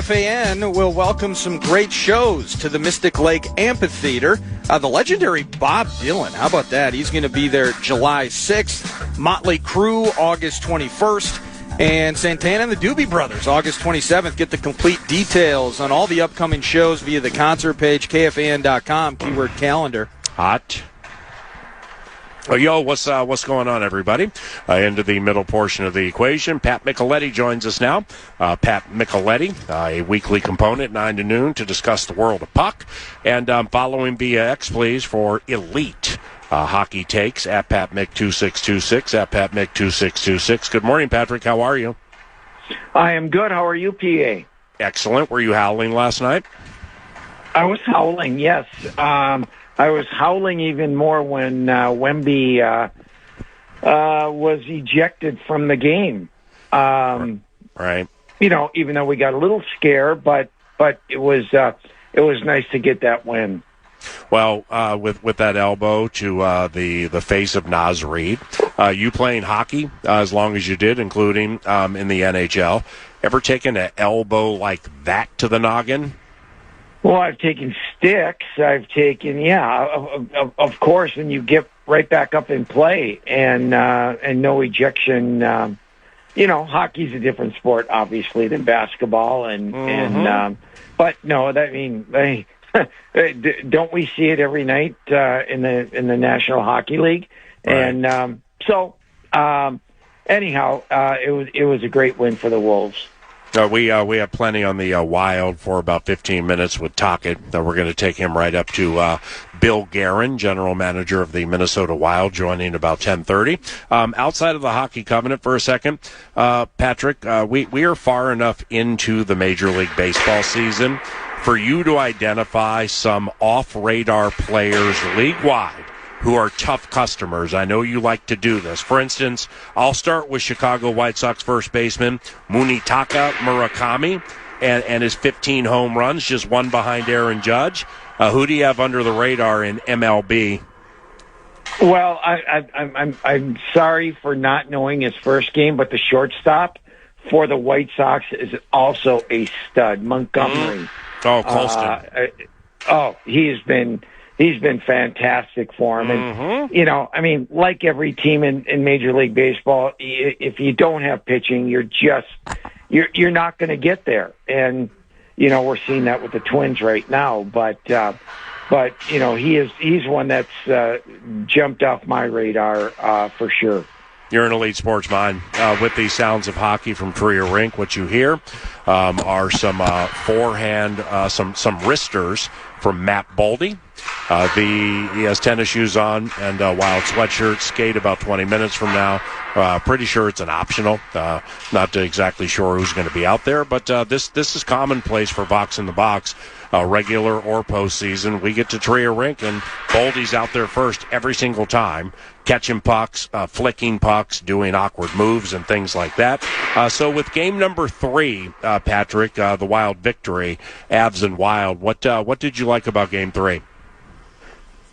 KFAN will welcome some great shows to the Mystic Lake Amphitheater. The legendary Bob Dylan, how about that? He's going to be there July 6th. Motley Crue, August 21st. And Santana and the Doobie Brothers, August 27th. Get the complete details on all the upcoming shows via the concert page, KFAN.com, keyword calendar. Hot. Oh, yo, what's going on, everybody? Into the middle portion of the equation, Pat Micheletti joins us now. Pat Micheletti, a weekly component, 9 to noon, to discuss the world of puck. And following via X, please, for elite hockey takes at PatMick2626, at PatMick2626. Good morning, Patrick. How are you? I am good. How are you, PA? Excellent. Were you howling last night? I was howling, yes. I was howling even more when Wemby was ejected from the game. Right. You know, even though we got a little scare, but it was nice to get that win. Well, with that elbow to the face of Naz Reid, you playing hockey as long as you did, including in the NHL, ever taken an elbow like that to the noggin? Well, I've taken sticks. I've taken, of course, and you get right back up in play and no ejection. Hockey's a different sport, obviously, than basketball, but no, don't we see it every night in the National Hockey League? Right. And anyhow, it was a great win for the Wolves. We have plenty on the Wild for about 15 minutes with Tocchet. We're going to take him right up to Bill Guerin, general manager of the Minnesota Wild, joining about 10:30. Outside of the hockey covenant for a second, Patrick, we are far enough into the Major League Baseball season for you to identify some off-radar players league-wide who are tough customers. I know you like to do this. For instance, I'll start with Chicago White Sox first baseman Munetaka Murakami and his 15 home runs, just one behind Aaron Judge. Who do you have under the radar in MLB? Well, I'm sorry for not knowing his first game, but the shortstop for the White Sox is also a stud, Montgomery. Oh, Colston. He's been fantastic for him. And, like every team in Major League Baseball, if you don't have pitching, you're not going to get there. And, we're seeing that with the Twins right now. But he's one that's jumped off my radar for sure. You're an elite sports mind. With the sounds of hockey from Tria Rink, what you hear are some forehand, some wristers from Matt Boldy. He has tennis shoes on and a Wild sweatshirt. Skate about 20 minutes from now. Pretty sure it's an optional. Not exactly sure who's going to be out there, but this is commonplace for Vox in the Box. Regular or postseason, we get to Tria Rink, and Boldy's out there first every single time, catching pucks, flicking pucks, doing awkward moves and things like that. So with game number 3, Patrick, the Wild victory, Avs and Wild, what did you like about game 3?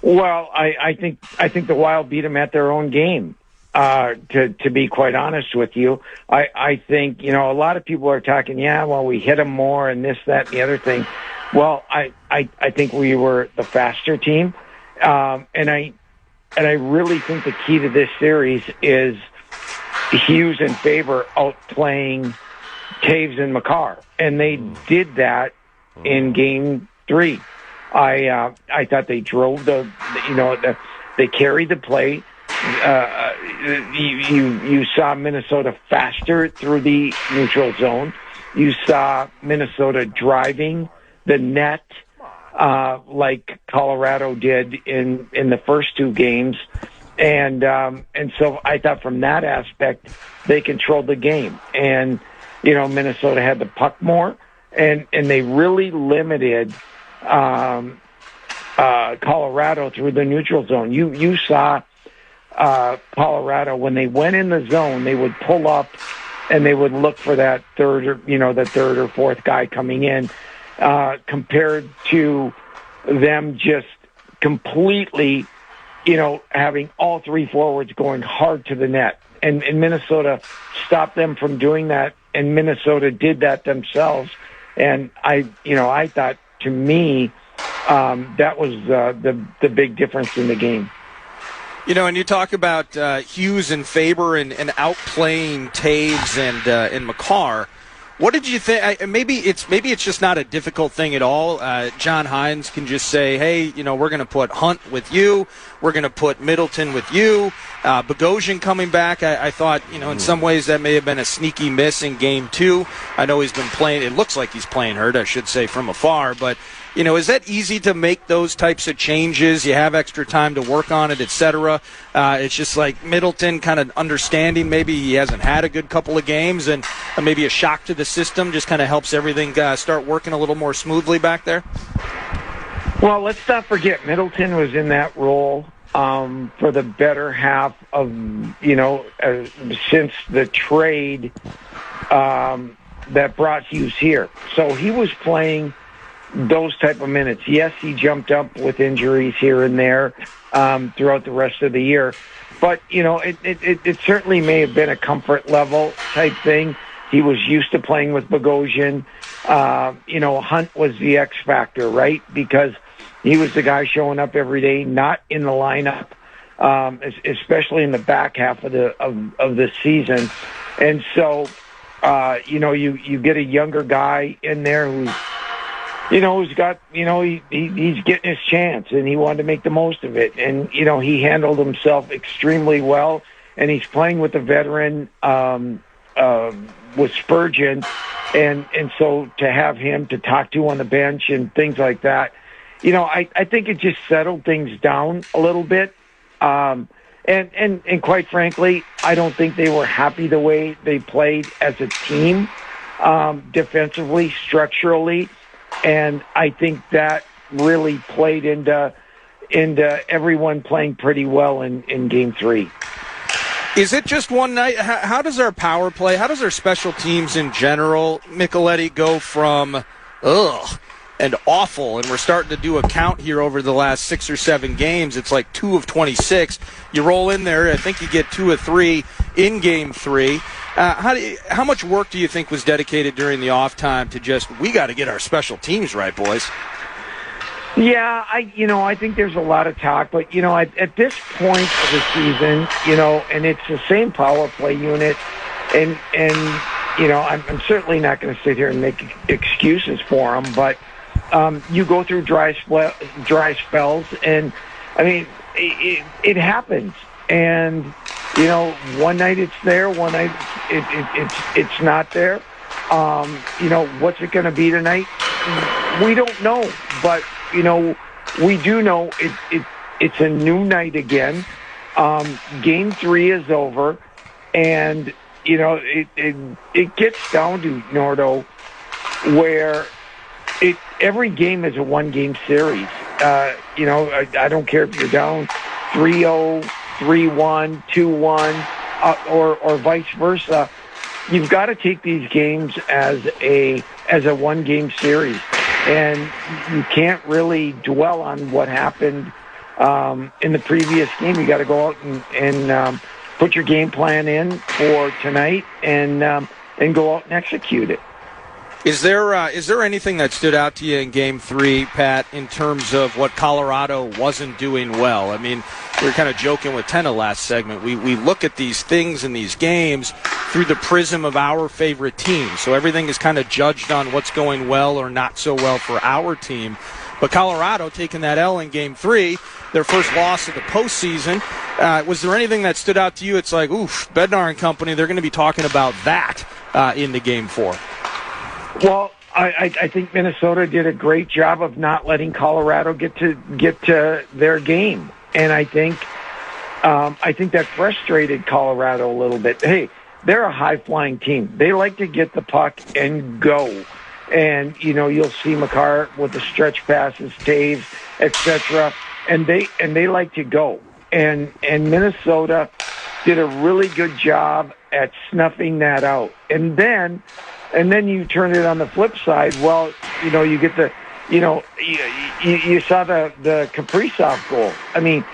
Well, I think the Wild beat them at their own game. To be quite honest with you, I think a lot of people are talking. We hit them more and this, that, and the other thing. Well, I think we were the faster team, and I really think the key to this series is Hughes and Faber outplaying Taves and Makar, and they did that in Game 3. I thought they drove they carried the play. You saw Minnesota faster through the neutral zone. You saw Minnesota driving the net like Colorado did in the first 2 games, and so I thought from that aspect they controlled the game, and Minnesota had the puck more, and they really limited Colorado through the neutral zone. You saw Colorado when they went in the zone, they would pull up and they would look for that third or fourth guy coming in. Compared to them just completely, having all 3 forwards going hard to the net. And Minnesota stopped them from doing that, and Minnesota did that themselves And I thought, to me, that was the big difference in the game. And you talk about Hughes and Faber and outplaying Taves and McCarr. What did you think? Maybe it's just not a difficult thing at all. John Hines can just say, hey, we're going to put Hunt with you. We're going to put Middleton with you. Bogosian coming back, I thought, in some ways that may have been a sneaky miss in Game 2. I know he's been playing. It looks like he's playing hurt, I should say, from afar. But, is that easy to make those types of changes? You have extra time to work on it, et cetera. It's just like Middleton kind of understanding maybe he hasn't had a good couple of games and maybe a shock to the system just kind of helps everything start working a little more smoothly back there? Well, let's not forget Middleton was in that role for the better half of, since the trade that brought Hughes here. So he was playing those type of minutes. Yes, he jumped up with injuries here and there throughout the rest of the year. But, it certainly may have been a comfort level type thing. He was used to playing with Bogosian. Hunt was the X factor, right? Because he was the guy showing up every day, not in the lineup, especially in the back half of the season. And so, you get a younger guy in there who's got, he's getting his chance, and he wanted to make the most of it. And, he handled himself extremely well, and he's playing with a veteran with Spurgeon. And so to have him to talk to on the bench and things like that, I think it just settled things down a little bit. And quite frankly, I don't think they were happy the way they played as a team, defensively, structurally. And I think that really played into everyone playing pretty well in Game 3. Is it just one night? How does our power play, how does our special teams in general, Micheletti, go from and awful, and we're starting to do a count here over the last 6 or 7 games. It's like 2 of 26. You roll in there, I think you get 2 of 3 in Game 3. How much work do you think was dedicated during the off time to just, we got to get our special teams right, boys? Yeah, I think there's a lot of talk, but at this point of the season, and it's the same power play unit, and I'm certainly not going to sit here and make excuses for them, but you go through dry spells, and I mean it happens, and one night it's there, one night it's not there. What's it going to be tonight? We don't know, but we do know it's a new night again. Game 3 is over, and it gets down to, Nordo, where every game is a one-game series. I don't care if you're down 3-0, 3-1, 2-1, or vice versa. You've got to take these games as a one-game series. And you can't really dwell on what happened in the previous game. You got to go out and put your game plan in for tonight and go out and execute it. Is there anything that stood out to you in Game 3, Pat, in terms of what Colorado wasn't doing well? I mean, we were kind of joking with Tenna last segment. We look at these things in these games through the prism of our favorite team. So everything is kind of judged on what's going well or not so well for our team. But Colorado taking that L in Game 3, their first loss of the postseason. Was there anything that stood out to you? It's like, oof, Bednar and company, they're going to be talking about that into Game 4. Well, I think Minnesota did a great job of not letting Colorado get to their game, and I think that frustrated Colorado a little bit. Hey, they're a high-flying team. They like to get the puck and go, and you'll see McCarr with the stretch passes, Taves, etc., and they like to go, and Minnesota did a really good job at snuffing that out, and then you turn it on the flip side. Well, you get the, you saw the Kaprizov goal. I mean,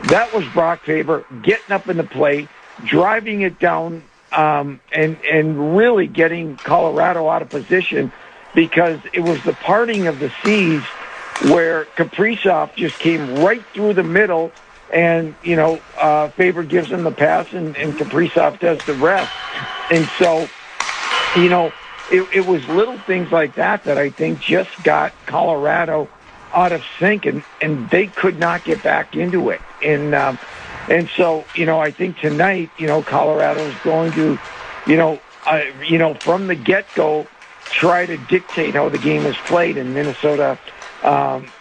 that was Brock Faber getting up in the play, driving it down, and really getting Colorado out of position because it was the parting of the seas where Kaprizov just came right through the middle, and, Faber gives him the pass, and Kaprizov does the rest. And so, it was little things like that I think just got Colorado out of sync, and they could not get back into it. And so, I think tonight, Colorado is going to, from the get-go, try to dictate how the game is played, and Minnesota,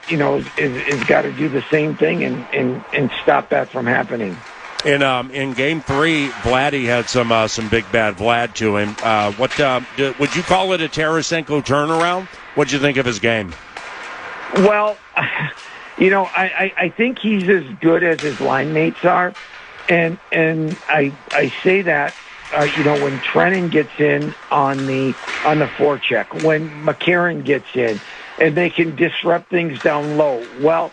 is got to do the same thing and stop that from happening. In Game 3, Vladdy had some big bad Vlad to him. Would you call it a Tarasenko turnaround? What'd you think of his game? Well, I think he's as good as his line mates are, and I say that when Trennan gets in on the forecheck, when McCarron gets in, and they can disrupt things down low. Well,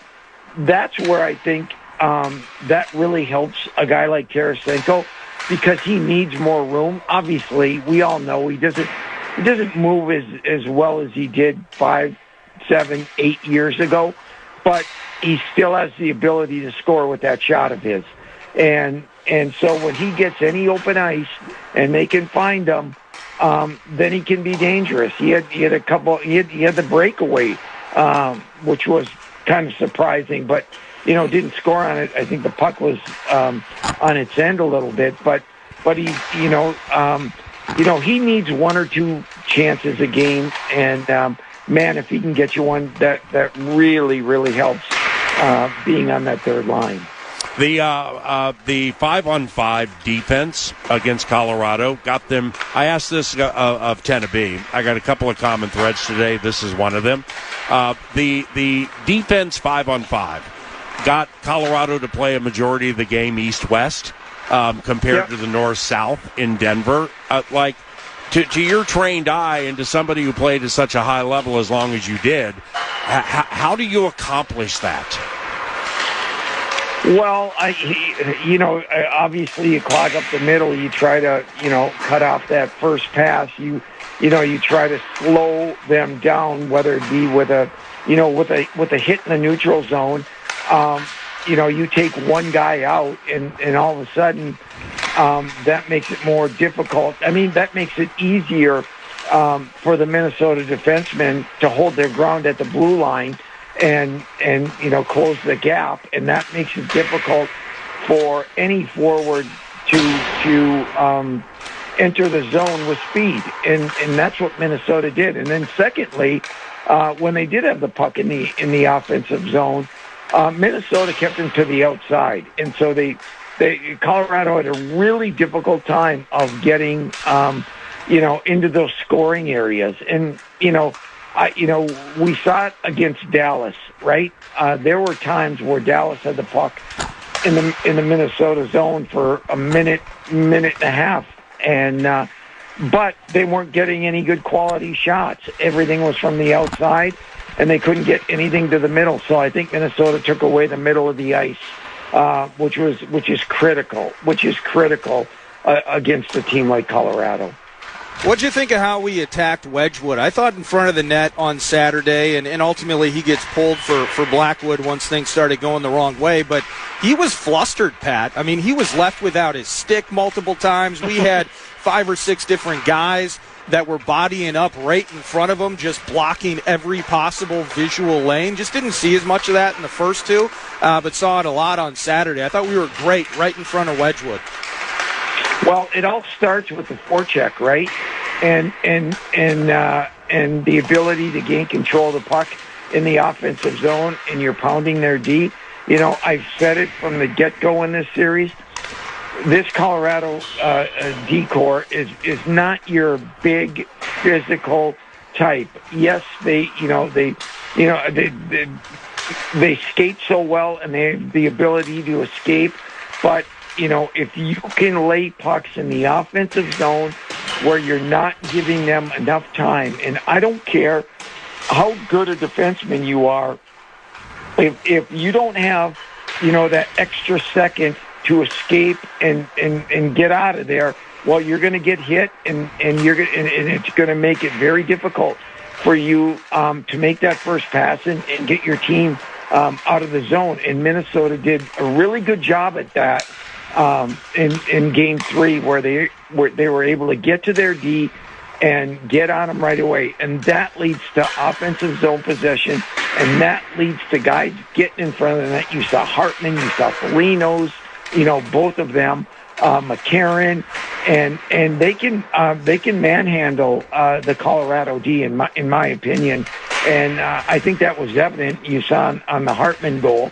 that's where I think that really helps a guy like Tarasenko, because he needs more room. Obviously, we all know he doesn't move as well as he did 5, 7, 8 years ago, but he still has the ability to score with that shot of his. And so when he gets any open ice and they can find him, then he can be dangerous. He had the breakaway, which was kind of surprising, but didn't score on it. I think the puck was on its end a little bit, but he he needs one or two chances a game, and man, if he can get you one, that really, really helps being on that third line. The 5-on-5 defense against Colorado got them. I asked this of Teneby. I got a couple of common threads today. This is one of them. The defense 5-on-5 got Colorado to play a majority of the game east-west compared to the north-south in Denver. To your trained eye and to somebody who played at such a high level as long as you did, how do you accomplish that? Well, obviously you clog up the middle. You try to, cut off that first pass. You try to slow them down, whether it be with a hit in the neutral zone. You take one guy out, and all of a sudden, that makes it more difficult. I mean, that makes it easier for the Minnesota defensemen to hold their ground at the blue line and close the gap, and that makes it difficult for any forward to enter the zone with speed, and that's what Minnesota did. And then secondly, when they did have the puck in the offensive zone, Minnesota kept them to the outside, and so Colorado had a really difficult time of getting into those scoring areas. And we saw it against Dallas, right? There were times where Dallas had the puck in the Minnesota zone for a minute and a half, and but they weren't getting any good quality shots. Everything was from the outside, and they couldn't get anything to the middle. So I think Minnesota took away the middle of the ice, which is critical against a team like Colorado. What'd you think of how we attacked Wedgwood? I thought in front of the net on Saturday, and ultimately he gets pulled for Blackwood once things started going the wrong way, but he was flustered, Pat. I mean, he was left without his stick multiple times. We had 5 or 6 different guys that were bodying up right in front of him, just blocking every possible visual lane. Just didn't see as much of that in the first two, but saw it a lot on Saturday. I thought we were great right in front of Wedgwood. Well, it all starts with the forecheck, right? And the ability to gain control of the puck in the offensive zone, and you're pounding their D. I've said it from the get-go in this series. This Colorado D-corps is not your big physical type. Yes, they skate so well and they have the ability to escape, but if you can lay pucks in the offensive zone where you're not giving them enough time, and I don't care how good a defenseman you are, if you don't have, that extra second to escape and get out of there, well, you're going to get hit, and it's going to make it very difficult for you to make that first pass and get your team out of the zone. And Minnesota did a really good job at that in Game 3, where they were able to get to their D and get on them right away. And that leads to offensive zone possession, and that leads to guys getting in front of the net. You saw Hartman, you saw Felinos, both of them, McCarron, and they can manhandle the Colorado D in my opinion. And I think that was evident. You saw on the Hartman goal.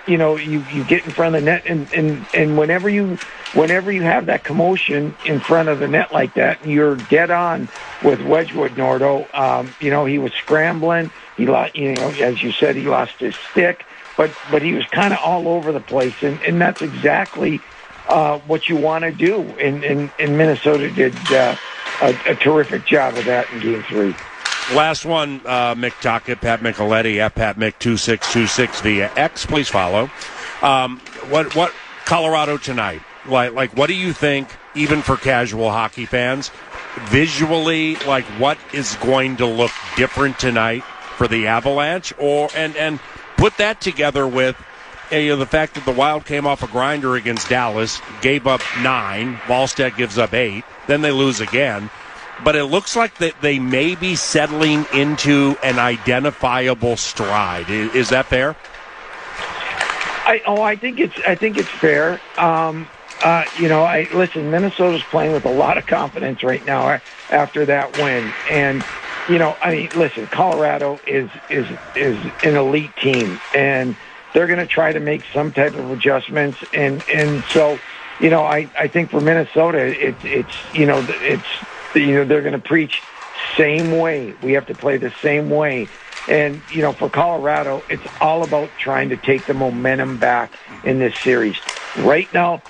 You get in front of the net, and whenever you have that commotion in front of the net like that, you're dead on with Wedgwood, Nordo. He was scrambling. He lost, as you said, he lost his stick, but he was kind of all over the place, and that's exactly what you want to do. And Minnesota did a terrific job of that in Game 3. Last one, Mick Tockett, Pat Micheletti, at Pat Mick 2626 via X. Please follow. What Colorado tonight? Like, what do you think, even for casual hockey fans, visually, like what is going to look different tonight for the Avalanche? And put that together with the fact that the Wild came off a grinder against Dallas, gave up 9, Wallstedt gives up 8, then they lose again. But it looks like that they may be settling into an identifiable stride. Is that fair? I think it's fair. Listen, Minnesota's playing with a lot of confidence right now after that win, and listen, Colorado is an elite team, and they're going to try to make some type of adjustments, and so I think for Minnesota, they're going to preach same way. We have to play the same way. And, for Colorado, it's all about trying to take the momentum back in this series. Right now,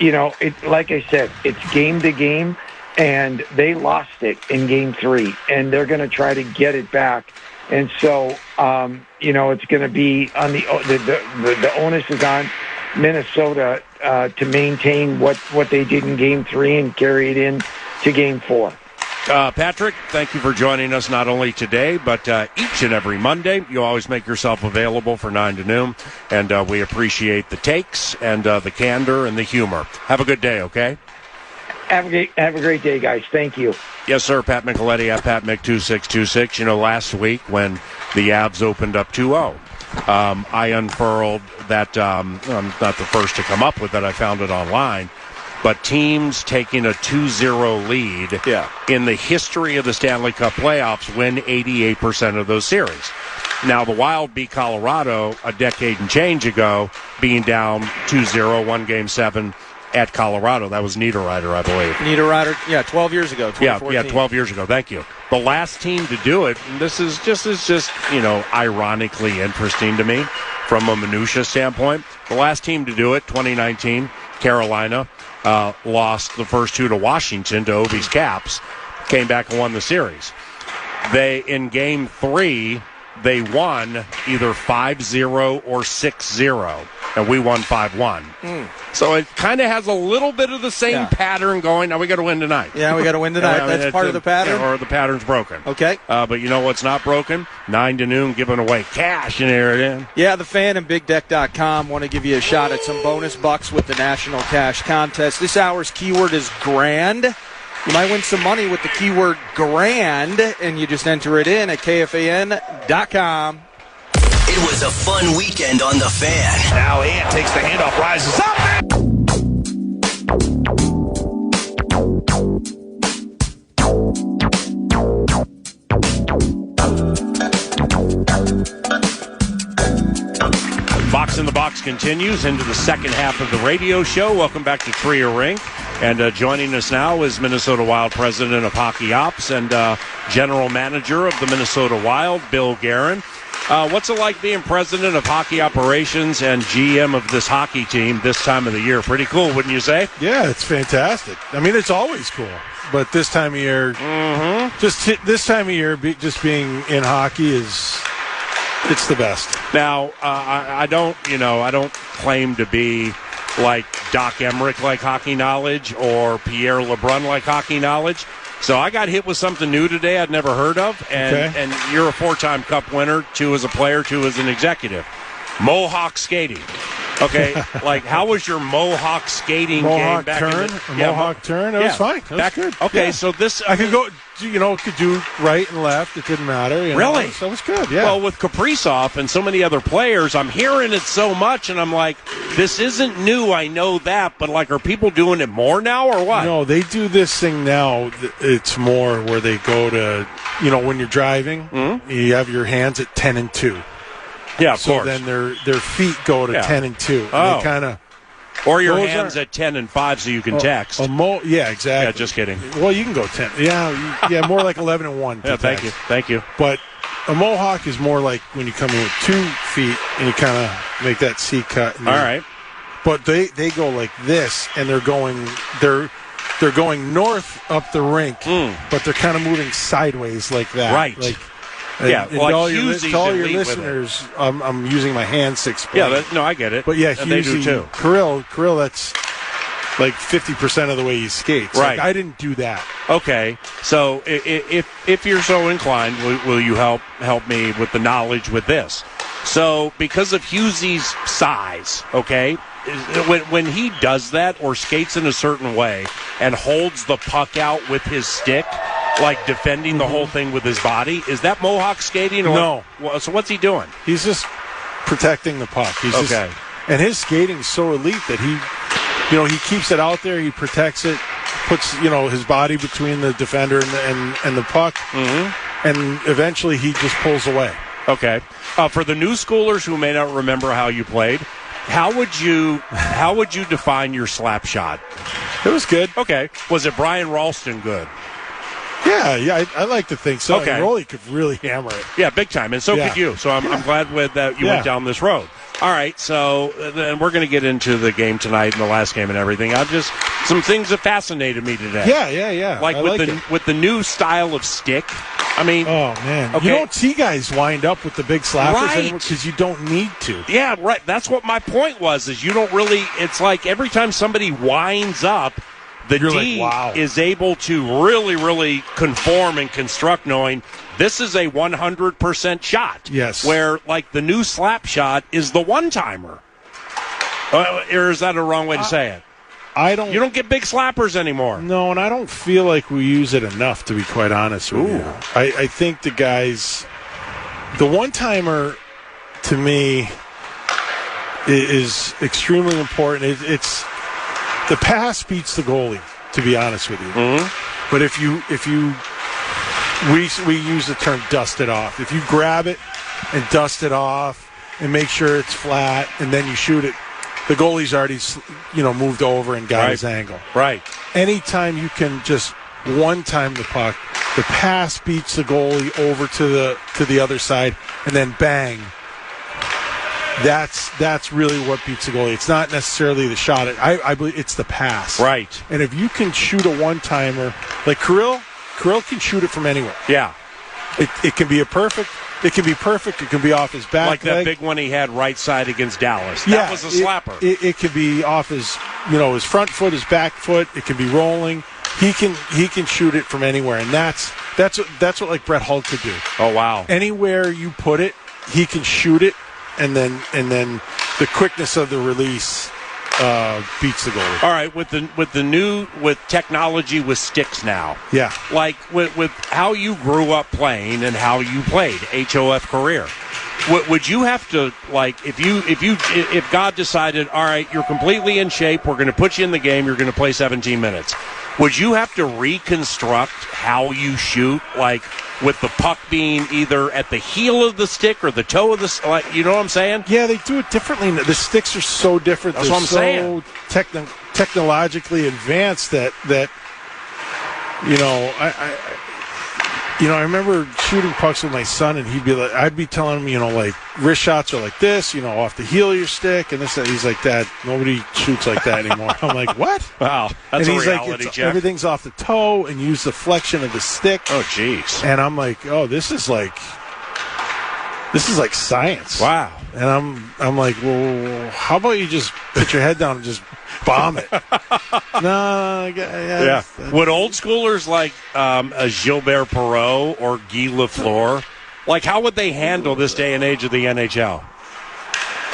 like I said, it's game to game, and they lost it in Game 3, and they're going to try to get it back. And so, it's going to be on the onus is on Minnesota to maintain what they did in Game 3 and carry it in to Game 4. Patrick, thank you for joining us not only today, but each and every Monday. You always make yourself available for 9 to noon, and we appreciate the takes and the candor and the humor. Have a good day, okay? Have a great day, guys. Thank you. Yes, sir. Pat Micheletti at Pat Mick 2626. Last week when the Avs opened up 2-0, I unfurled that. I'm not the first to come up with it. I found it online. But teams taking a 2-0 lead in the history of the Stanley Cup playoffs win 88% of those series. Now, the Wild beat Colorado a decade and change ago, being down 2-0, one Game 7 at Colorado. That was Niederreiter, I believe. Niederreiter, 12 years ago, 2014. Yeah, 12 years ago. Thank you. The last team to do it, and this is just ironically interesting to me from a minutia standpoint. The last team to do it, 2019, Carolina, lost the first 2 to Washington, to Ovi's Caps, came back and won the series. In Game 3, they won either 5-0 or 6-0, and we won 5-1. So it kind of has a little bit of the same pattern going. Now we got to win tonight. Yeah, we got to win tonight. That's part of the pattern. Or the pattern's broken. Okay. But you know what's not broken? 9 to noon, giving away cash in there. Yeah, the Fan and BigDeck.com want to give you a shot at some bonus bucks with the National Cash Contest. This hour's keyword is grand. You might win some money with the keyword grand, and you just enter it in at KFAN.com. It was a fun weekend on the Fan. Now Ant takes the handoff, rises up. Box in the Box continues into the second half of the radio show. Welcome back to Trier Rink. And joining us now is Minnesota Wild President of Hockey Ops and General Manager of the Minnesota Wild, Bill Guerin. What's it like being President of Hockey Operations and GM of this hockey team this time of the year? Pretty cool, wouldn't you say? Yeah, it's fantastic. I mean, it's always cool. But this time of year, this time of year, just being in hockey it's the best. Now, I don't claim to be like Doc Emmerich like hockey knowledge or Pierre LeBrun like hockey knowledge, So I got hit with something new today I'd never heard of, and you're a 4-time Cup winner, 2 as a player, 2 as an executive. Mohawk skating. Okay, like how was your Mohawk skating game back turn? Mohawk turn? It was fine. It was good. Okay, yeah. so this... I could go, could do right and left. It didn't matter. Really? So it was good, yeah. Well, with Kaprizov and so many other players, I'm hearing it so much, and I'm like, this isn't new, I know that, but like, are people doing it more now or what? No, they do this thing now. It's more where they go to, when you're driving, you have your hands at 10 and 2. Yeah, of course. So then their feet go to 10 and 2. Oh. They kind of... Or your hands at 10 and 5 so you can text. Yeah, exactly. Yeah, just kidding. Well, you can go 10. Yeah, more like 11 and 1. Yeah, thank you. But a Mohawk is more like when you come in with 2 feet and you kind of make that C cut. All right. But they go like this, and they're going north up the rink, but they're kind of moving sideways like that. Right. And like all Hughes to all your listeners, I'm using my hands to explain. Yeah, I get it. But yeah, and they do too. Kirill, that's like 50% of the way he skates. Right. Like, I didn't do that. Okay, so if you're so inclined, will you help me with the knowledge with this? So because of Hughes' size, okay, when he does that or skates in a certain way and holds the puck out with his stick, like defending the whole thing with his body, is that Mohawk skating? Or no. So what's he doing? He's just protecting the puck. And his skating's so elite that he keeps it out there. He protects it, puts his body between the defender and the puck, and eventually he just pulls away. Okay. For the new schoolers who may not remember how you played, how would you define your slap shot? It was good. Okay. Was it Brian Ralston good? Yeah, I like to think so. Okay. Rolly could really hammer it. Yeah, big time, and so could you. So I'm glad that you went down this road. All right, so then we're going to get into the game tonight and the last game and everything. Some things that fascinated me today. Yeah. Like with the new style of stick. I mean, oh man, okay. You don't see guys wind up with the big slappers anymore because you don't need to. Yeah, right. That's what my point was. Is you don't really. It's like every time somebody winds up, the D is able to really, really conform and construct, knowing this is a 100% shot. Yes. Where, like, the new slap shot is the one-timer. Or is that a wrong way to say it? You don't get big slappers anymore. No, and I don't feel like we use it enough, to be quite honest with you. I think the guys... The one-timer, to me, is extremely important. It's... The pass beats the goalie, to be honest with you. Mm-hmm. But we use the term dust it off. If you grab it and dust it off and make sure it's flat and then you shoot it, the goalie's already, moved over and got his angle. Right. Anytime you can just one-time the puck, the pass beats the goalie over to the other side, and then bang. That's really what beats the goalie. It's not necessarily the shot. I believe it's the pass. Right. And if you can shoot a one-timer, like Kirill can shoot it from anywhere. Yeah. It can be perfect. It can be off his back like that leg. big one he had right side against Dallas. That was a slapper. It can be off his front foot, his back foot. It can be rolling. He can shoot it from anywhere, and that's what like Brett Hull could do. Oh wow! Anywhere you put it, he can shoot it. And then the quickness of the release beats the goalie. All right, with technology with sticks now. Yeah, like with how you grew up playing and how you played HOF career. Would you have to, like, if God decided, all right, you're completely in shape, we're going to put you in the game, you're going to play 17 minutes. Would you have to reconstruct how you shoot, like with the puck being either at the heel of the stick or the toe of the stick? Like, you know what I'm saying? Yeah, they do it differently. The sticks are so different. That's what I'm saying. Technologically advanced that I remember shooting pucks with my son, and I'd be telling him, like, wrist shots are like this, off the heel of your stick, and this. He's like, Dad, nobody shoots like that anymore. I'm like, what? Wow, that's a reality, Jeff. Everything's off the toe, and use the flexion of the stick. Oh, jeez. And I'm like, oh, this is like science. Wow. And I'm like, well, how about you just put your head down and just bomb it? No, Yeah. Would old schoolers like a Gilbert Perreault or Guy Lafleur, like how would they handle this day and age of the NHL?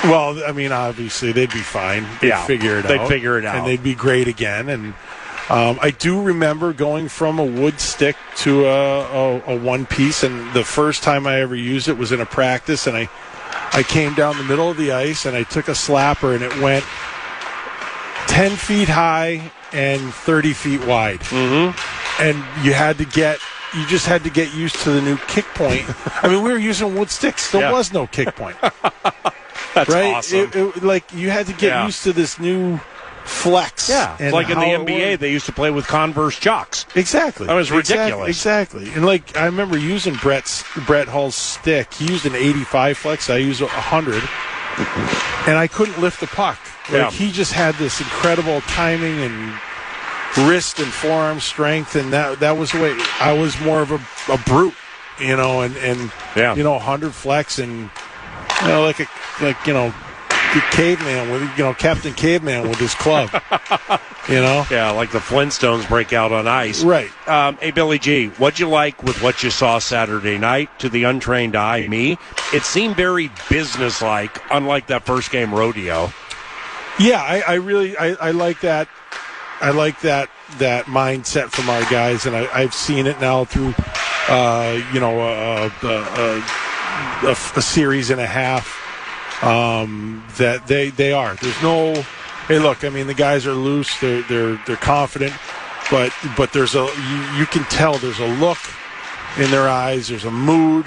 Well, I mean, obviously they'd be fine. They'd figure it out. They'd figure it out, and they'd be great again. And I do remember going from a wood stick to a one piece, and the first time I ever used it was in a practice, and I came down the middle of the ice and I took a slapper and it went 10 feet high and 30 feet wide. Mm-hmm. And you just had to get used to the new kick point. I mean, we were using wood sticks. There was no kick point. That's right? awesome. Like you had to get used to this new flex. Yeah, and like in the NBA, they used to play with Converse jocks. Exactly. That was ridiculous. Exactly. And like I remember using Brett Hull's stick. He used an 85 flex. I used 100, and I couldn't lift the puck. Like he just had this incredible timing and wrist and forearm strength, and that was the way. I was more of a brute, and 100 flex, and like caveman with Captain Caveman with his club. Yeah, like the Flintstones break out on ice. Right. Hey, Billy G, what'd you like with what you saw Saturday night? To the untrained eye, me, it seemed very businesslike, unlike that first game rodeo. Yeah, I really like that. I like that mindset from our guys, and I've seen it now through a series and a half. That they are. There's no. Hey, look. I mean, the guys are loose. They're confident, but there's you can tell there's a look in their eyes. There's a mood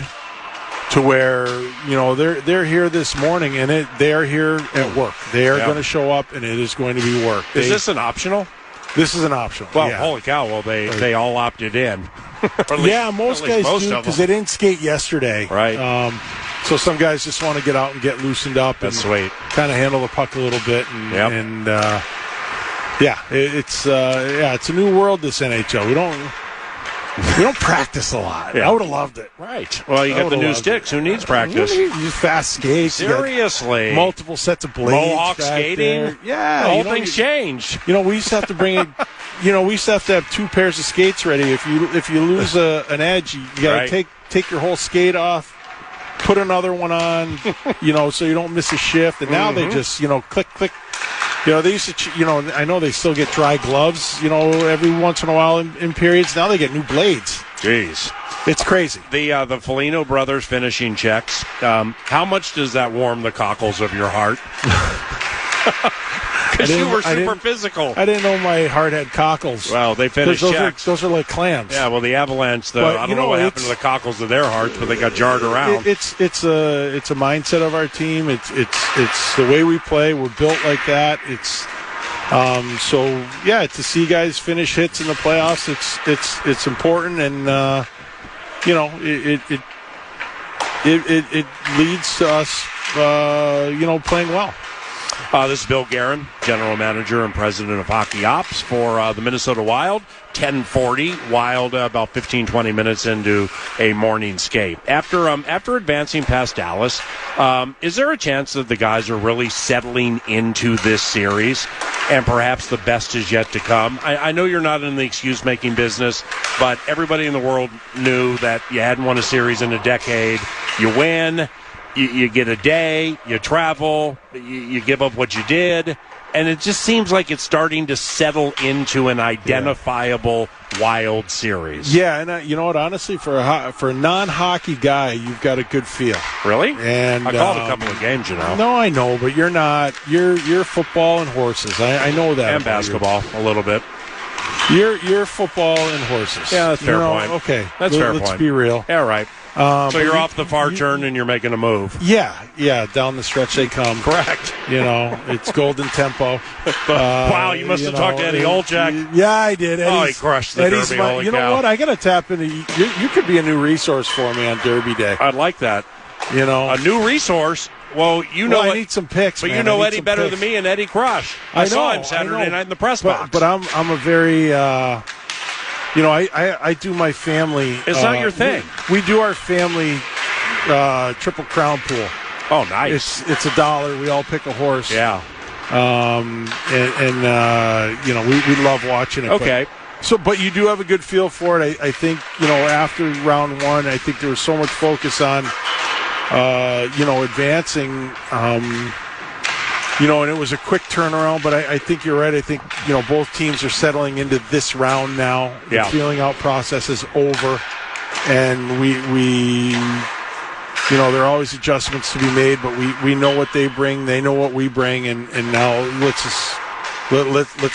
to where they're here this morning, and they are here at work. They are going to show up, and it is going to be work. Is this an optional? This is an optional. Well, holy cow! Well, they all opted in. Most guys do because they didn't skate yesterday. Right. So some guys just want to get out and get loosened up and kind of handle the puck a little bit. It's a new world, this NHL. We don't practice a lot. I would have loved it. Right. Well, you got the new sticks. Who needs practice? You just fast skates. Seriously. Multiple sets of blades. Mohawk skating. There. Yeah. The whole thing's changed. We used to have to bring it. We used to have 2 pairs of skates ready. If you lose an edge, you got to take your whole skate off. Put another one on, so you don't miss a shift. And now they just, click, click. They used to, I know they still get dry gloves, every once in a while in periods. Now they get new blades. Jeez. It's crazy. The Foligno brothers finishing checks. How much does that warm the cockles of your heart? Because you were super physical. I didn't know my heart had cockles. Well, they finished checks. Those are like clams. Yeah, well, the Avalanche, I don't know what happened to the cockles of their hearts, but they got jarred around. It's a mindset of our team. It's the way we play. We're built like that. It's to see guys finish hits in the playoffs, it's important, and it leads to us playing well. This is Bill Guerin, General Manager and President of Hockey Ops for the Minnesota Wild. 10:40, Wild about 15-20 minutes into a morning skate. After advancing past Dallas, is there a chance that the guys are really settling into this series and perhaps the best is yet to come? I know you're not in the excuse-making business, but everybody in the world knew that you hadn't won a series in a decade. You win. You get a day, you travel, you give up what you did, and it just seems like it's starting to settle into an identifiable Wild series. Yeah, and you know what? Honestly, for a non-hockey guy, you've got a good feel. Really? And I called a couple of games, No, I know, but you're not. You're football and horses. I know that. And basketball, a little bit. You're football and horses. Yeah, that's fair point. Okay, that's fair point. Let's be real. Yeah, right. So you're off the far turn and you're making a move. Yeah, down the stretch they come. Correct. It's golden tempo. Wow, you must have talked to Eddie Olczyk. Yeah, I did. He crushed the Derby. You know what? I got to tap into. You could be a new resource for me on Derby Day. I'd like that. A new resource. Well, I need some picks, but man. you know Eddie better than me, and Eddie Crush. I saw him Saturday night in the press box. But I'm a very. I do my family. It's not your thing. We do our family Triple Crown pool. Oh, nice. It's $1. We all pick a horse. Yeah. We love watching it. Okay. But you do have a good feel for it. I think, after round one, I think there was so much focus on, advancing, and it was a quick turnaround. But I think you're right. I think, both teams are settling into this round now. Yeah. The feeling out process is over. And we there are always adjustments to be made, but we know what they bring. They know what we bring. And now let's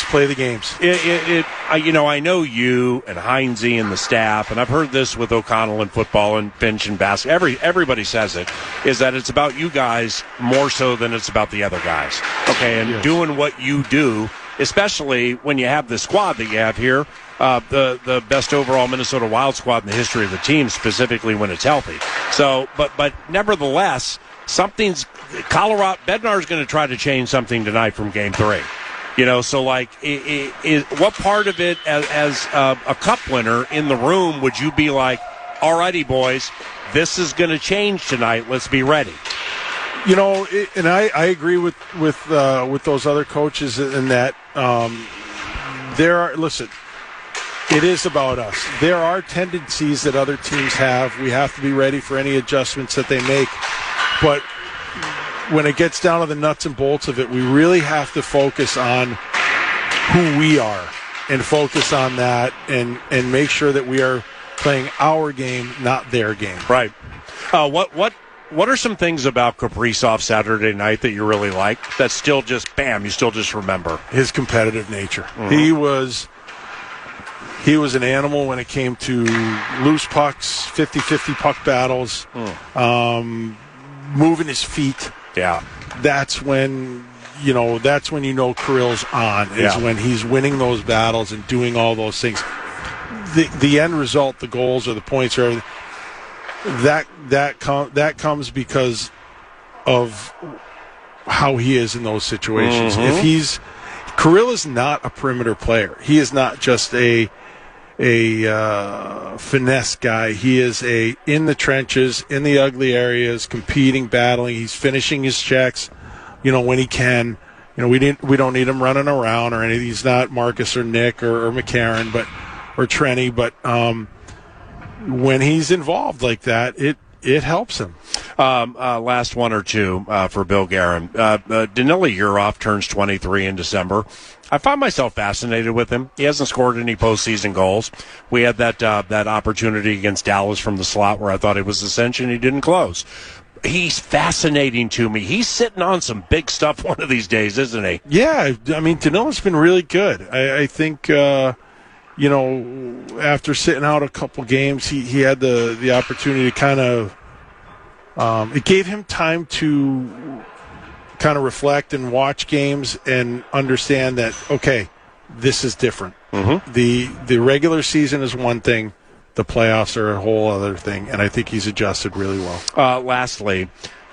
play the games. I know you and Heinze and the staff, and I've heard this with O'Connell in football and Finch and basketball. Everybody says it, is that it's about you guys more so than it's about the other guys. Okay, and doing what you do, especially when you have the squad that you have here, the best overall Minnesota Wild squad in the history of the team, specifically when it's healthy. So, but nevertheless, Colorado Bednar's going to try to change something tonight from Game 3. So what part of it as a cup winner in the room would you be like, all righty, boys, this is going to change tonight. Let's be ready. And I agree with those other coaches in that it is about us. There are tendencies that other teams have. We have to be ready for any adjustments that they make. But when it gets down to the nuts and bolts of it, we really have to focus on who we are and focus on that and make sure that we are playing our game, not their game. Right. What are some things about Kaprizov Saturday night that you really like that still just, you still just remember? His competitive nature. Mm-hmm. He was an animal when it came to loose pucks, 50-50 puck battles, moving his feet. Yeah. That's when Kirill's on, when he's winning those battles and doing all those things. The end result, the goals or the points or everything, that comes because of how he is in those situations. Mm-hmm. Kirill is not a perimeter player. He is not just a finesse guy. He is in the trenches, in the ugly areas, competing, battling. He's finishing his checks, when he can. We don't need him running around or anything. He's not Marcus or Nick or McCarron, or Trenny. But when he's involved like that, it helps him. Last one or two for Bill Guerin. Danila Yurov turns 23 in December. I find myself fascinated with him. He hasn't scored any postseason goals. We had that opportunity against Dallas from the slot where I thought it was ascension. He didn't close. He's fascinating to me. He's sitting on some big stuff one of these days, isn't he? Yeah, Danila's been really good. I think, after sitting out a couple games, he had the opportunity to kind of it gave him time to kind of reflect and watch games and understand that, okay, this is different. Mm-hmm. The regular season is one thing. The playoffs are a whole other thing, and I think he's adjusted really well. Lastly,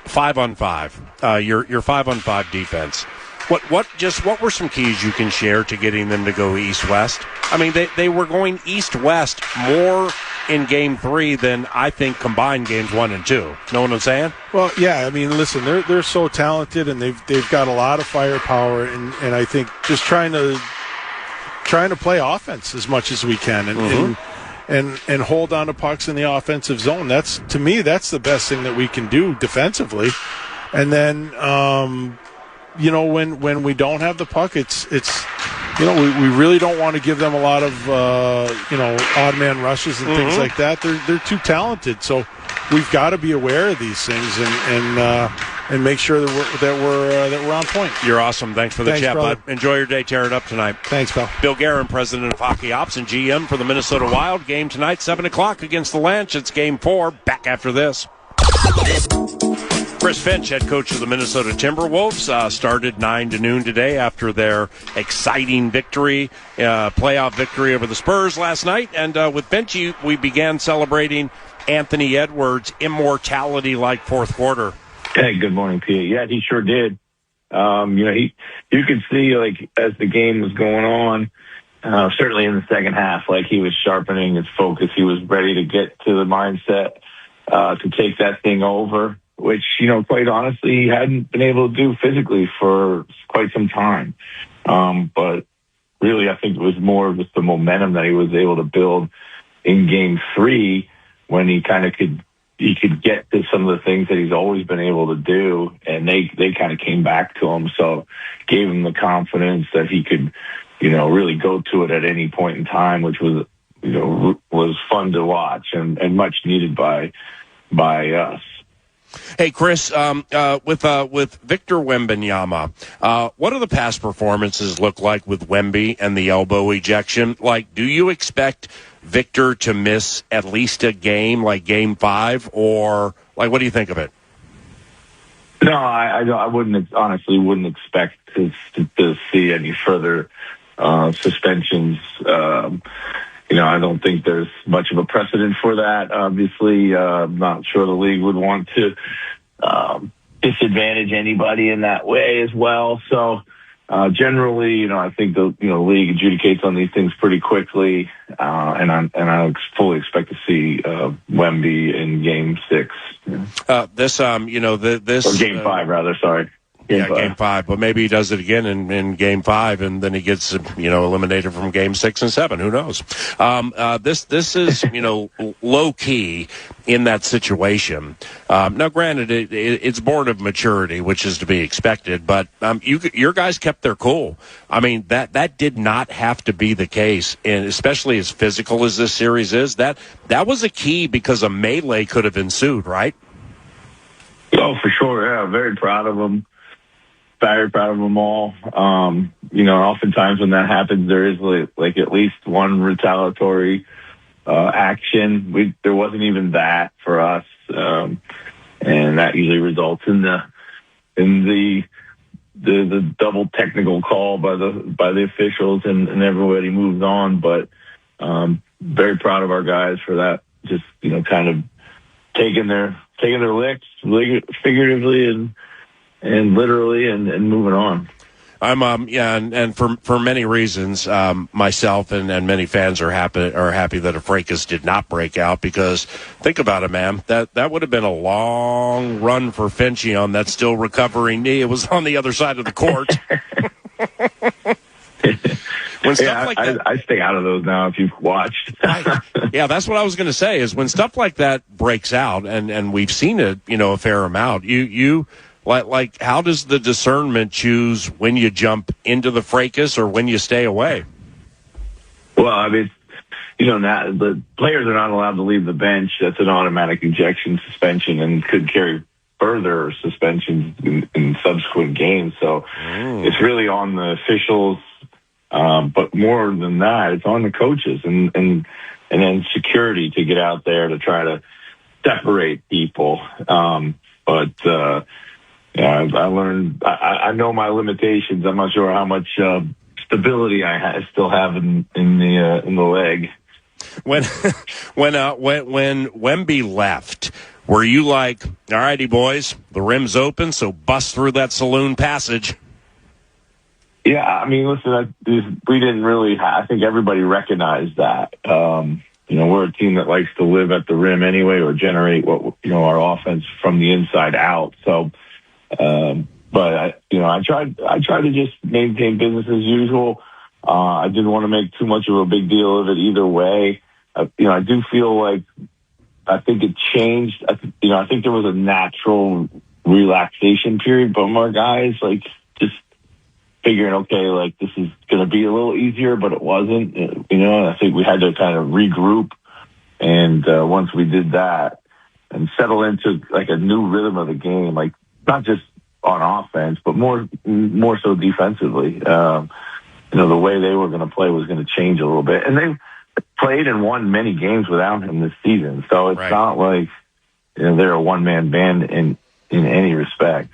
5-on-5. Your 5-on-5 defense. What were some keys you can share to getting them to go east-west? I mean, they were going east-west more in Game 3 than I think combined Games 1 and 2. Know what I'm saying? Well, yeah. Listen, they're so talented, and they've got a lot of firepower, and I think just trying to play offense as much as we can, and hold on to pucks in the offensive zone. That's the best thing that we can do defensively. And then when we don't have the puck, it's we really don't want to give them a lot of odd man rushes and things like that. They're too talented, so we've got to be aware of these things and make sure that we're on point. You're awesome. Thanks for the chat, brother. Bud. Enjoy your day. Tear it up tonight. Thanks, pal. Bill Guerin, president of Hockey Ops and GM for the Minnesota Wild. Game tonight, 7:00 against the Lanch. It's Game 4. Back after this. Chris Finch, head coach of the Minnesota Timberwolves, started 9 to noon today after their exciting victory, playoff victory over the Spurs last night. And with Finch, we began celebrating Anthony Edwards' immortality-like fourth quarter. Hey, good morning, Pete. Yeah, he sure did. You could see, as the game was going on, certainly in the second half, he was sharpening his focus. He was ready to get to the mindset to take that thing over. which, quite honestly, he hadn't been able to do physically for quite some time. But really, I think it was more of just the momentum that he was able to build in Game 3 when he kind of could get to some of the things that he's always been able to do, and they kind of came back to him. So gave him the confidence that he could, really go to it at any point in time, which was, was fun to watch and much needed by us. Hey, Chris, with Victor Wembanyama, what do the past performances look like with Wemby and the elbow ejection? Like, do you expect Victor to miss at least a game, like Game 5, or like, what do you think of it? No, I honestly wouldn't expect to see any further suspensions. I don't think there's much of a precedent for that. Obviously, I'm not sure the league would want to disadvantage anybody in that way as well. So generally, I think the league adjudicates on these things pretty quickly, and I fully expect to see Wemby in Game 6. This or Game 5 rather. Sorry. Game 5, but maybe he does it again in Game 5, and then he gets eliminated from Game 6 and 7. Who knows? This is low key in that situation. Now, granted, it's born of maturity, which is to be expected. But your guys kept their cool. I mean, that did not have to be the case, and especially as physical as this series is. That was a key because a melee could have ensued, right? Oh, for sure. Yeah, very proud of them. Very proud of them all. Oftentimes when that happens, there is like at least one retaliatory action. There wasn't even that for us, and that usually results in the double technical call by the officials, and everybody moves on. But very proud of our guys for that. Just kind of taking their licks figuratively and literally, and moving on. I'm and for many reasons, myself and many fans are happy that a fracas did not break out, because think about it, man, that would have been a long run for Finchie on that still recovering knee. It was on the other side of the court. When stuff like that, I stay out of those now. If you've watched, yeah, that's what I was going to say. Is when stuff like that breaks out, and we've seen it, a fair amount. You. Like, how does the discernment choose when you jump into the fracas or when you stay away? Well, I mean, now the players are not allowed to leave the bench. That's an automatic ejection suspension and could carry further suspensions in subsequent games. So It's really on the officials, but more than that, it's on the coaches and then security to get out there to try to separate people. Yeah, I learned. I know my limitations. I'm not sure how much stability I still have in the leg. When Wemby left, were you like, "All righty, boys, the rim's open, so bust through that saloon passage"? Yeah, I mean, listen, we didn't really. I think everybody recognized that. We're a team that likes to live at the rim anyway, or generate our offense from the inside out. So. But I tried to just maintain business as usual. I didn't want to make too much of a big deal of it either way. I do feel like I think it changed. I think there was a natural relaxation period, but our guys just figuring, okay, this is going to be a little easier, but it wasn't. And I think we had to kind of regroup, and once we did that and settle into a new rhythm of the game, not just on offense, but more so defensively. The way they were going to play was going to change a little bit. And they played and won many games without him this season. So it's not like they're a one-man band in any respect.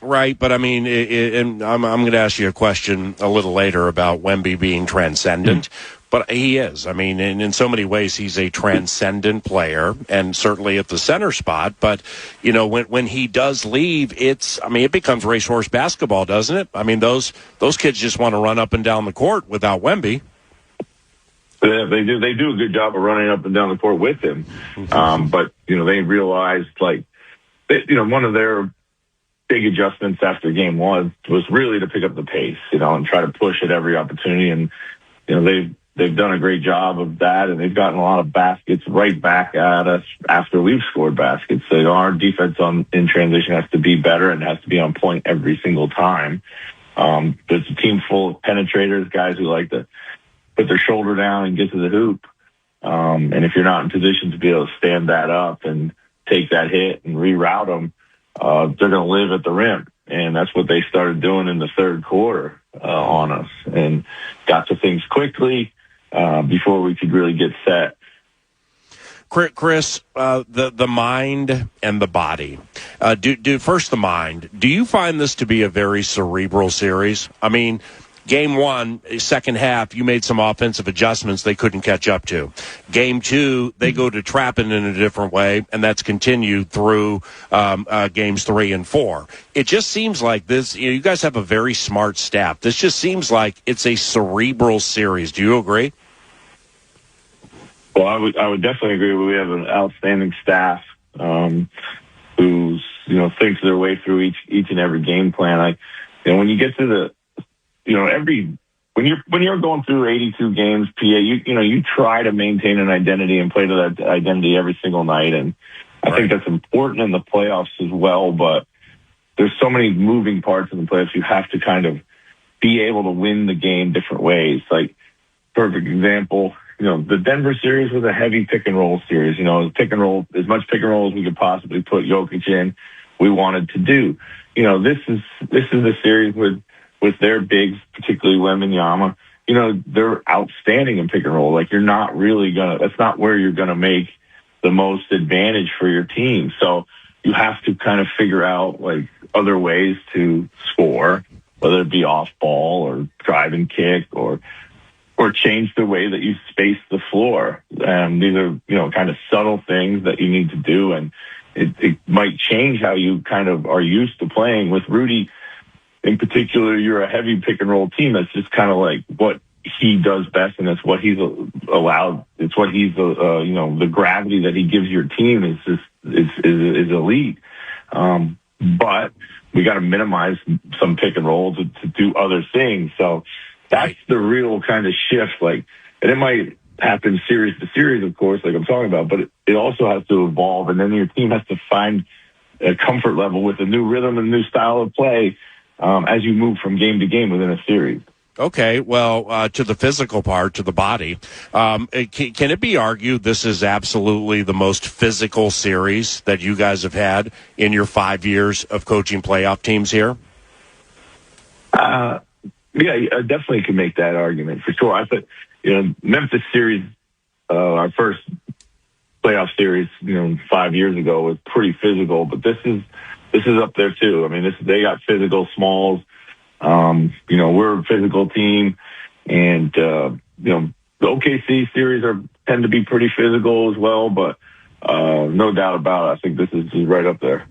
Right, but I mean, and I'm going to ask you a question a little later about Wemby being transcendent. But he is. I mean, in so many ways, he's a transcendent player, and certainly at the center spot. But, when he does leave, it becomes racehorse basketball, doesn't it? I mean, those kids just want to run up and down the court without Wemby. Yeah, they do. They do a good job of running up and down the court with him. But, they realized, one of their big adjustments after game one was really to pick up the pace, and try to push at every opportunity. And, they've done a great job of that, and they've gotten a lot of baskets right back at us after we've scored baskets. So our defense in transition has to be better and has to be on point every single time. There's a team full of penetrators, guys who like to put their shoulder down and get to the hoop. And if you're not in position to be able to stand that up and take that hit and reroute them, they're going to live at the rim. And that's what they started doing in the third quarter on us, and got to things quickly before we could really get set. Chris, the mind and the body. First the mind. Do you find this to be a very cerebral series? I mean, Game 1, second half, you made some offensive adjustments they couldn't catch up to. Game 2, they go to trapping in a different way, and that's continued through games 3 and 4. It just seems like this, you guys have a very smart staff. This just seems like it's a cerebral series. Do you agree? Well, I would definitely agree. We have an outstanding staff who's thinks their way through each and every game plan. When you get to the when you're going through 82 games, PA, you try to maintain an identity and play to that identity every single night, and I think that's important in the playoffs as well. But there's so many moving parts in the playoffs. You have to kind of be able to win the game different ways. Like, perfect example, the Denver series was a heavy pick and roll series. Pick and roll, as much pick and roll as we could possibly put Jokic in, we wanted to do. This is a series with their bigs, particularly Wembanyama. They're outstanding in pick and roll. Like, you're not really that's not where you're gonna make the most advantage for your team. So you have to kind of figure out like other ways to score, whether it be off ball or drive and kick or change the way that you space the floor. These are, kind of subtle things that you need to do, and it might change how you kind of are used to playing. With Rudy in particular, you're a heavy pick and roll team. That's just kind of like what he does best, and it's what he's allowed. It's what he's, the gravity that he gives your team is elite. But we got to minimize some pick and roll to do other things. So that's the real kind of shift. Like, and it might happen series to series, of course, like I'm talking about, but it also has to evolve, and then your team has to find a comfort level with a new rhythm and new style of play as you move from game to game within a series. Okay, well, to the physical part, to the body, can it be argued this is absolutely the most physical series that you guys have had in your 5 years of coaching playoff teams here? Yeah, I definitely can make that argument for sure. I thought, Memphis series, our first playoff series, 5 years ago was pretty physical, but this is up there too. I mean, they got physical Smalls. We're a physical team, and the OKC series tend to be pretty physical as well, but no doubt about it, I think this is right up there.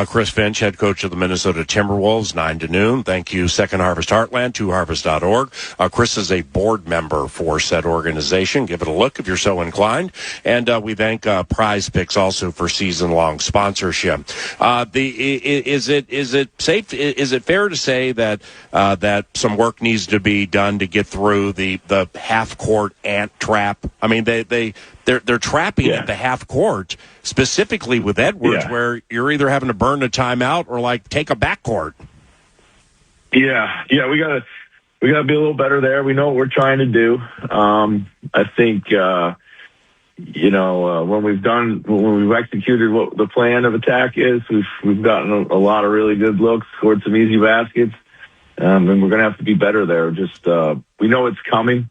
Chris Finch, head coach of the Minnesota Timberwolves, 9 to noon. Thank you, Second Harvest Heartland, 2harvest.org. Chris is a board member for said organization. Give it a look if you're so inclined. And we thank Prize Picks also for season-long sponsorship. Is it fair to say that some work needs to be done to get through the half-court ant trap? I mean, they're trapping at the half court, specifically with Edwards, where you're either having to burn a timeout or like take a backcourt. Yeah, we gotta be a little better there. We know what we're trying to do. I think when we've executed what the plan of attack is, we've gotten a lot of really good looks, scored some easy baskets, and we're gonna have to be better there. Just we know it's coming.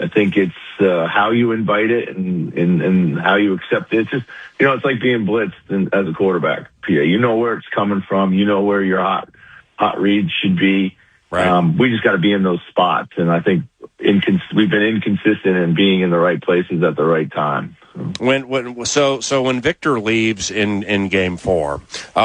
I think it's how you invite it and how you accept it. It's just, it's like being blitzed as a quarterback, PA. You know where it's coming from. You know where your hot reads should be. Right. We just got to be in those spots. And I think we've been inconsistent in being in the right places at the right time. So when Victor leaves in Game 4,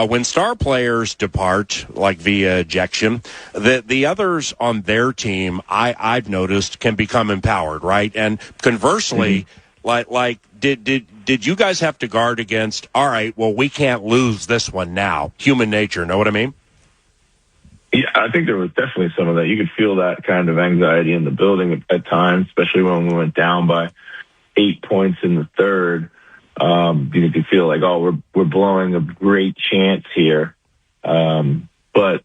when star players depart, like via ejection, the others on their team, I've noticed, can become empowered, right? And conversely, like did you guys have to guard against, all right, well, we can't lose this one now? Human nature, know what I mean? Yeah, I think there was definitely some of that. You could feel that kind of anxiety in the building at times, especially when we went down by 8 points in the third. You could feel like, oh, we're blowing a great chance here. But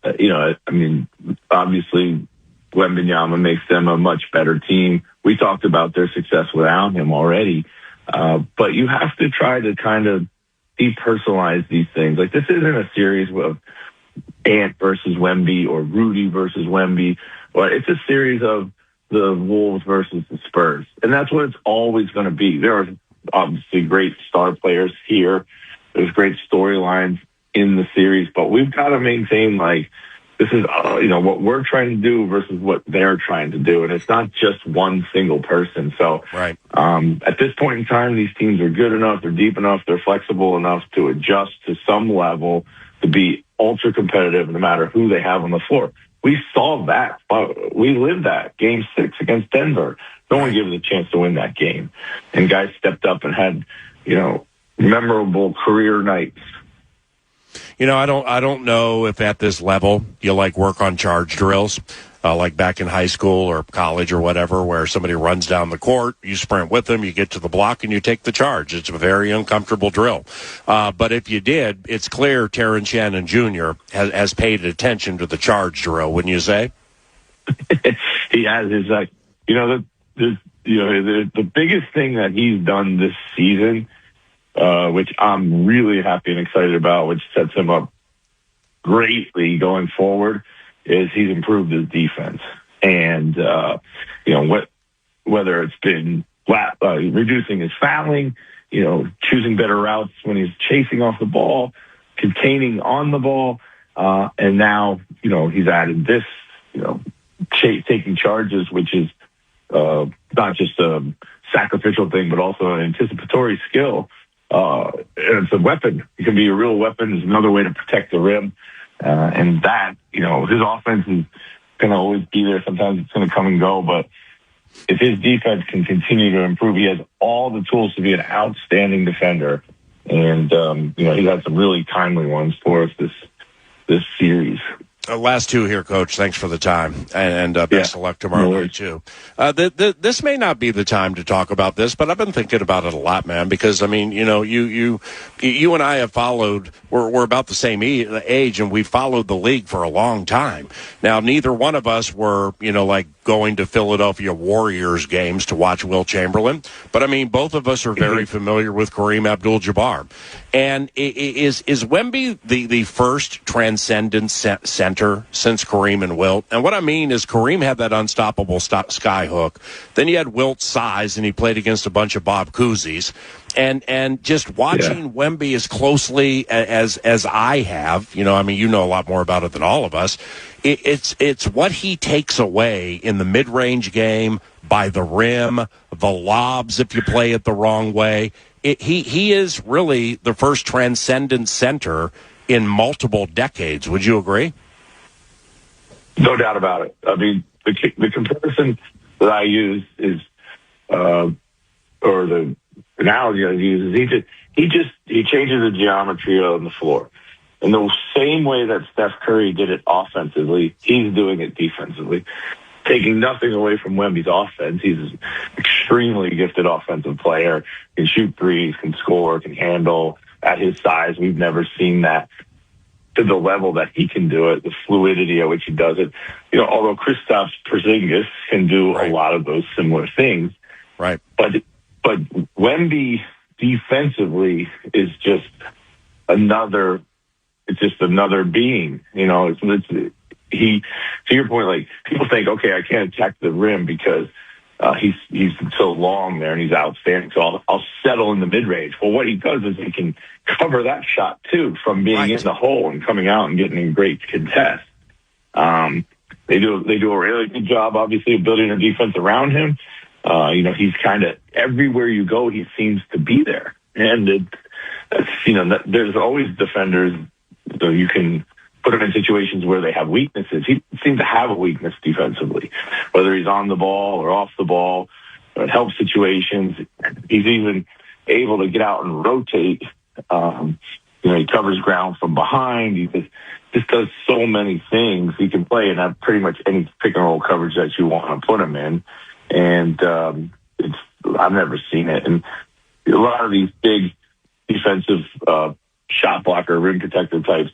I mean, obviously, Wembanyama makes them a much better team. We talked about their success without him already. But you have to try to kind of depersonalize these things. Like, this isn't a series of Ant versus Wemby or Rudy versus Wemby. But it's a series of the Wolves versus the Spurs. And that's what it's always going to be. There are obviously great star players here. There's great storylines in the series, but we've got to maintain, like, this is, what we're trying to do versus what they're trying to do. And it's not just one single person. So right. At this point in time, these teams are good enough, they're deep enough, they're flexible enough to adjust to some level to be ultra competitive no matter who they have on the floor. We saw that. We lived that. Game 6 against Denver. No one gave us a chance to win that game. And guys stepped up and had, memorable career nights. I don't know if at this level you work on charge drills, like back in high school or college or whatever, where somebody runs down the court, you sprint with them, you get to the block, and you take the charge. It's a very uncomfortable drill. But if you did, it's clear Terrence Shannon Jr. has paid attention to the charge drill, wouldn't you say? He has. It's like, the biggest thing that he's done this season, which I'm really happy and excited about, which sets him up greatly going forward, is he's improved his defense. And, whether it's been reducing his fouling, choosing better routes when he's chasing off the ball, containing on the ball, and now, he's added this, taking charges, which is not just a sacrificial thing, but also an anticipatory skill. And it's a weapon. It can be a real weapon. It's another way to protect the rim. And that, his offense is going to always be there. Sometimes it's going to come and go. But if his defense can continue to improve, he has all the tools to be an outstanding defender. And, he's had some really timely ones for us this series. Last two here, Coach. Thanks for the time, and best of luck tomorrow night, too. This may not be the time to talk about this, but I've been thinking about it a lot, man, because, I mean, you and I have followed, we're about the same age, and we've followed the league for a long time. Now, neither one of us were, going to Philadelphia Warriors games to watch Will Chamberlain, but, I mean, both of us are very familiar with Kareem Abdul-Jabbar. And is Wemby the first transcendent center since Kareem and Wilt? And what I mean is Kareem had that unstoppable sky hook. Then you had Wilt's size, and he played against a bunch of Bob Cousy's. And just watching Wemby as closely as I have, you know a lot more about it than all of us. It's what he takes away in the mid-range game, by the rim, the lobs if you play it the wrong way. He is really the first transcendent center in multiple decades. Would you agree? No doubt about it. I mean, the comparison that I use is, or the analogy I use is he changes the geometry on the floor. In the same way that Steph Curry did it offensively, he's doing it defensively. Taking nothing away from Wemby's offense. He's an extremely gifted offensive player. Can shoot threes, can score, can handle. At his size, we've never seen that to the level that he can do it, the fluidity at which he does it. Although Kristaps Porzingis can do a lot of those similar things. Right. But Wemby defensively is just another being. He, to your point, like, people think, okay, I can't attack the rim because he's so long there and he's outstanding, so I'll settle in the mid-range. Well, what he does is he can cover that shot, too, from being in the hole and coming out and getting a great contest. They do a really good job, obviously, of building a defense around him. He's kind of everywhere you go, he seems to be there. And there's always defenders, so you can put him in situations where they have weaknesses. He seems to have a weakness defensively, whether he's on the ball or off the ball. help situations. He's even able to get out and rotate. He covers ground from behind. He just does so many things. He can play in pretty much any pick and roll coverage that you want to put him in. And I've never seen it. And a lot of these big defensive shot blocker, rim protector types,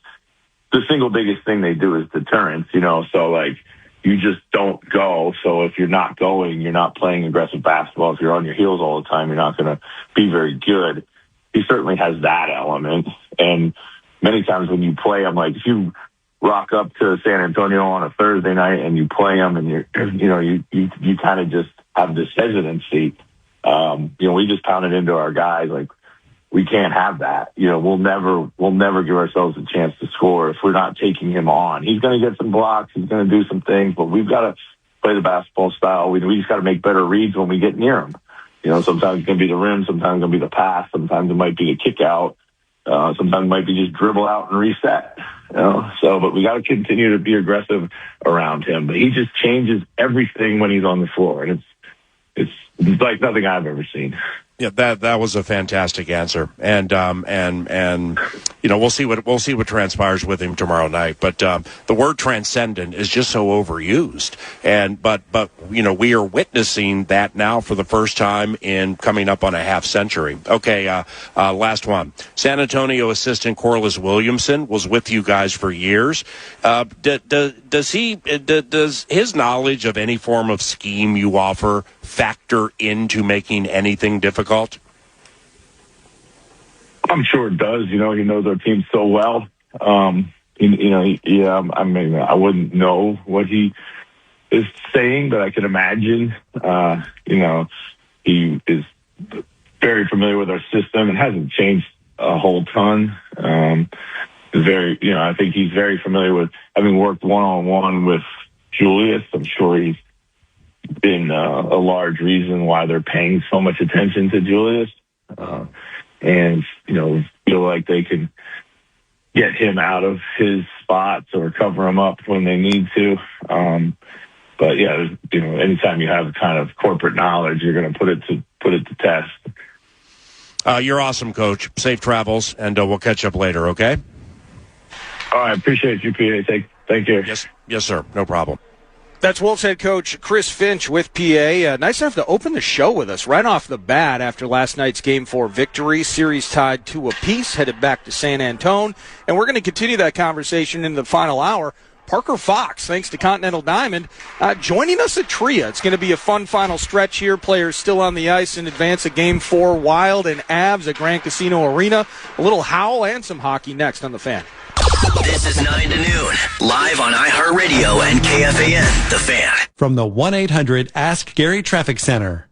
the single biggest thing they do is deterrence, so like you just don't go. So if you're not going, you're not playing aggressive basketball. If you're on your heels all the time, you're not going to be very good. He certainly has that element. And many times when you play him, like if you rock up to San Antonio on a Thursday night and you play him and you kind of just have this hesitancy. We just pounded into our guys like, we can't have that. We'll never give ourselves a chance to score if we're not taking him on. He's going to get some blocks. He's going to do some things, but we've got to play the basketball style. We just got to make better reads when we get near him. Sometimes it's going to be the rim. Sometimes it's going to be the pass. Sometimes it might be a kick out. Sometimes it might be just dribble out and reset. But we got to continue to be aggressive around him. But he just changes everything when he's on the floor. And it's like nothing I've ever seen. Yeah, that was a fantastic answer, and we'll see what transpires with him tomorrow night. But the word transcendent is just so overused, but we are witnessing that now for the first time in coming up on a half century. Okay, last one. San Antonio assistant Corliss Williamson was with you guys for years. Does his knowledge of any form of scheme you offer factor into making anything difficult? I'm sure it does. He knows our team so well. I wouldn't know what he is saying, but I can imagine. He is very familiar with our system and hasn't changed a whole ton. I think he's very familiar with having worked one-on-one with Julius. I'm sure he's been a large reason why they're paying so much attention to Julius. And feel like they can get him out of his spots or cover him up when they need to. But yeah, anytime you have kind of corporate knowledge, you're going to put it to test. You're awesome, Coach. Safe travels, and we'll catch up later. Okay. All right, appreciate you, PA. Thank you. Yes, sir. No problem. That's Wolves head coach Chris Finch with PA. Nice enough to open the show with us right off the bat after last night's Game 4 victory. Series tied 2-2, headed back to San Antone. And we're going to continue that conversation in the final hour. Parker Fox, thanks to Continental Diamond, joining us at Tria. It's going to be a fun final stretch here. Players still on the ice in advance of Game 4. Wild and Avs at Grand Casino Arena. A little howl and some hockey next on The Fan. This is 9 to noon, live on iHeartRadio and KFAN, The Fan. From the 1-800-ASK-GARY Traffic Center.